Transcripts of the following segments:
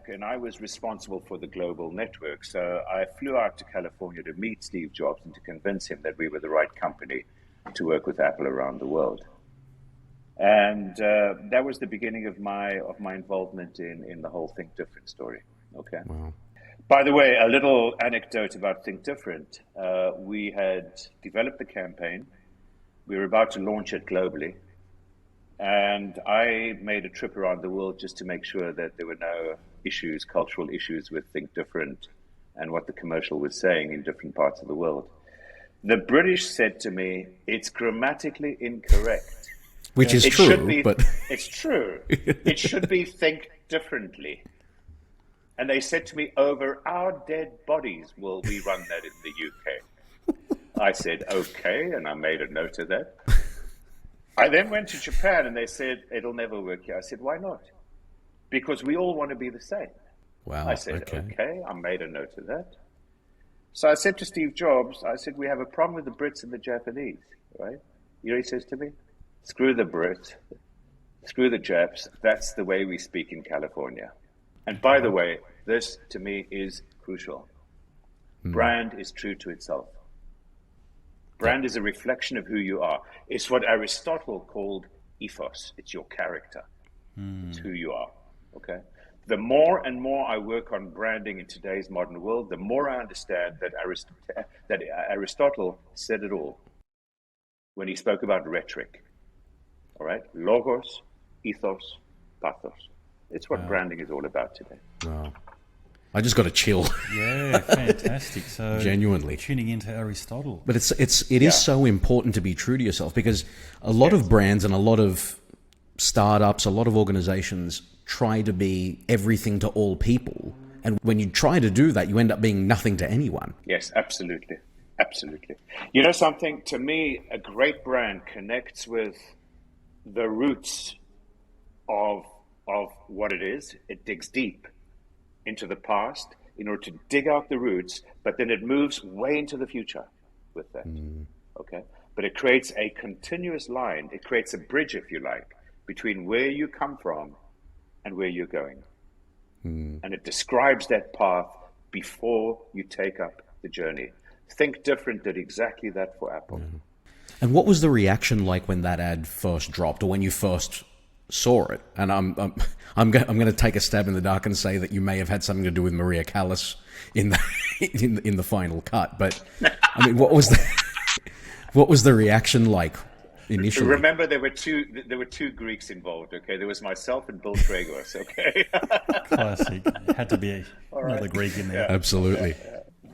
look, and I was responsible for the global network. So I flew out to California to meet Steve Jobs and to convince him that we were the right company to work with Apple around the world. And that was the beginning of my involvement in the whole Think Different story. Okay. Wow. By the way, a little anecdote about Think Different. We had developed the campaign. We were about to launch it globally. And I made a trip around the world just to make sure that there were no issues, cultural issues with Think Different and what the commercial was saying in different parts of the world. The British said to me, it's grammatically incorrect. Which is true, but... It's true. It should be Think Differently. And they said to me, over our dead bodies will we run that in the UK. I said, okay, and I made a note of that. I then went to Japan and they said, it'll never work here. I said, why not? Because we all want to be the same. Wow. I said, okay, I made a note of that. So I said to Steve Jobs, I said, we have a problem with the Brits and the Japanese, right? You know what he says to me? Screw the Brits, screw the Japs. That's the way we speak in California. And by the way, this to me is crucial. Brand is true to itself. Brand is a reflection of who you are. It's what Aristotle called ethos. It's your character. It's who you are. Okay. The more and more I work on branding in today's modern world, the more I understand that Aristotle said it all when he spoke about rhetoric. All right, logos, ethos, pathos. It's what branding is all about today. Wow. I just got a chill. Yeah, fantastic. So genuinely tuning into Aristotle. But it is so important to be true to yourself, because a lot of brands and a lot of startups, a lot of organizations try to be everything to all people. And when you try to do that, you end up being nothing to anyone. Yes, absolutely. Absolutely. You know something, to me, a great brand connects with the roots of what it is. It digs deep into the past in order to dig out the roots, but then it moves way into the future with that. Okay? But it creates a continuous line. It creates a bridge, if you like, between where you come from and where you're going. And it describes that path before you take up the journey. Think Different did exactly that for Apple. And what was the reaction like when that ad first dropped, or when you first saw it? And I'm going to take a stab in the dark and say that you may have had something to do with Maria Callas in the final cut. But I mean, what was the reaction like initially? Remember, there were two Greeks involved. Okay, there was myself and Bill Tragos. Okay, classic. Had to be another Greek in there. Yeah. Absolutely.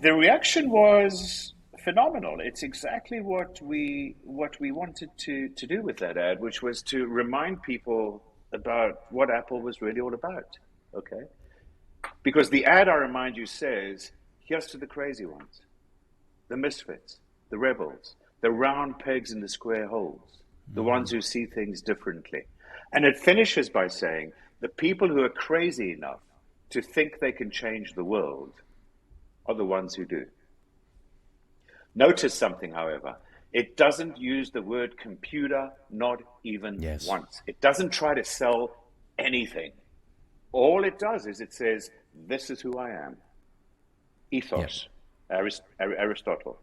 The reaction was phenomenal. It's exactly what we wanted to do with that ad, which was to remind people about what Apple was really all about. Okay, because the ad, I remind you, says, here's to the crazy ones, the misfits, the rebels, the round pegs in the square holes, the ones who see things differently. And it finishes by saying, the people who are crazy enough to think they can change the world are the ones who do. Notice something, however. It doesn't use the word computer, not even once. It doesn't try to sell anything. All it does is it says, this is who I am. Ethos, Aristotle.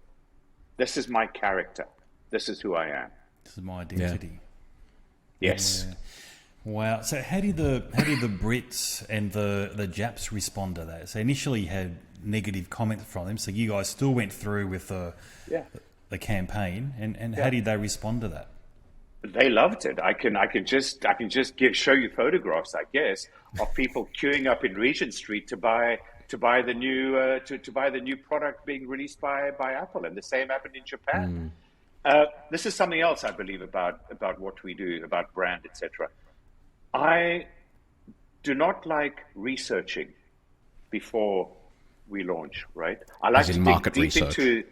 This is my character. This is who I am. This is my identity. Yes. Yeah. Wow. So how did the Brits and the Japs respond to that? So initially you had negative comments from them. So you guys still went through with the campaign, and how did they respond to that? They loved it. I can just show you photographs, I guess, of people queuing up in Regent Street to buy the new product being released by Apple, and the same happened in Japan. This is something else I believe about what we do, about brand, etc. I do not like researching before we launch, right? I like to dig deep into.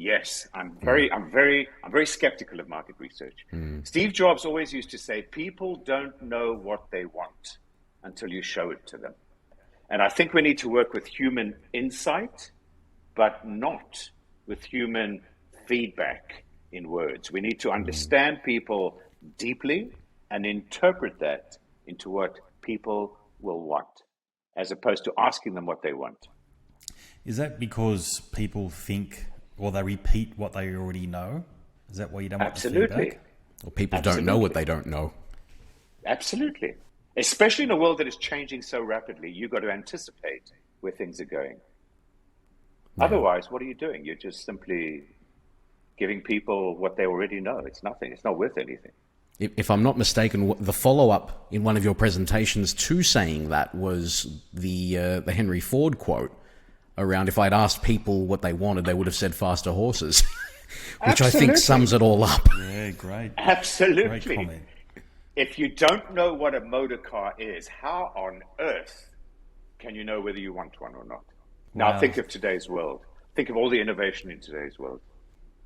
Yes, I'm very skeptical of market research. Steve Jobs always used to say, people don't know what they want until you show it to them. And I think we need to work with human insight, but not with human feedback in words. We need to understand people deeply and interpret that into what people will want. as opposed to asking them what they want. Is that because people think, or they repeat what they already know? Is that why you don't want the feedback? Or people don't know what they don't know. Absolutely. Especially in a world that is changing so rapidly, you've got to anticipate where things are going. Yeah. Otherwise, what are you doing? You're just simply giving people what they already know. It's nothing. It's not worth anything. If I'm not mistaken, the follow-up in one of your presentations to saying that was the Henry Ford quote around, if I'd asked people what they wanted, they would have said faster horses, which I think sums it all up. Yeah, great. Absolutely. Great comment. If you don't know what a motor car is, how on earth can you know whether you want one or not? Now, think of today's world. Think of all the innovation in today's world.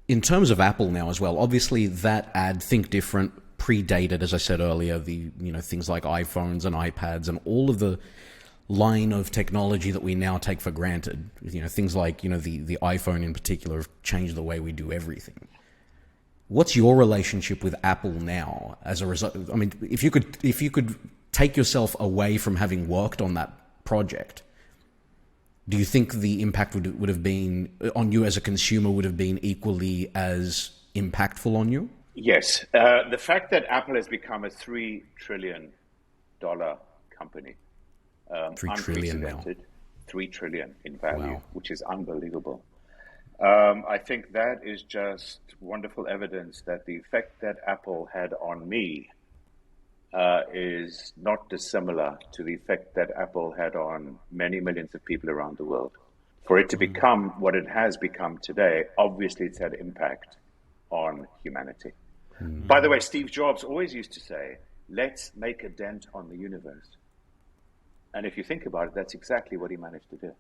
In terms of Apple now as well, obviously that ad, Think Different, predated, as I said earlier, the things like iPhones and iPads and all of the line of technology that we now take for granted. Things like the iPhone in particular have changed the way we do everything. What's your relationship with Apple now as a result? I mean, if you could take yourself away from having worked on that project, do you think the impact would have been on you as a consumer would have been equally as impactful on you? Yes. The fact that Apple has become a $3 trillion company, $3 trillion now. $3 trillion in value, wow. Which is unbelievable. I think that is just wonderful evidence that the effect that Apple had on me is not dissimilar to the effect that Apple had on many millions of people around the world. For it to become what it has become today, obviously it's had impact on humanity. Mm-hmm. By the way, Steve Jobs always used to say, let's make a dent on the universe. And if you think about it, that's exactly what he managed to do.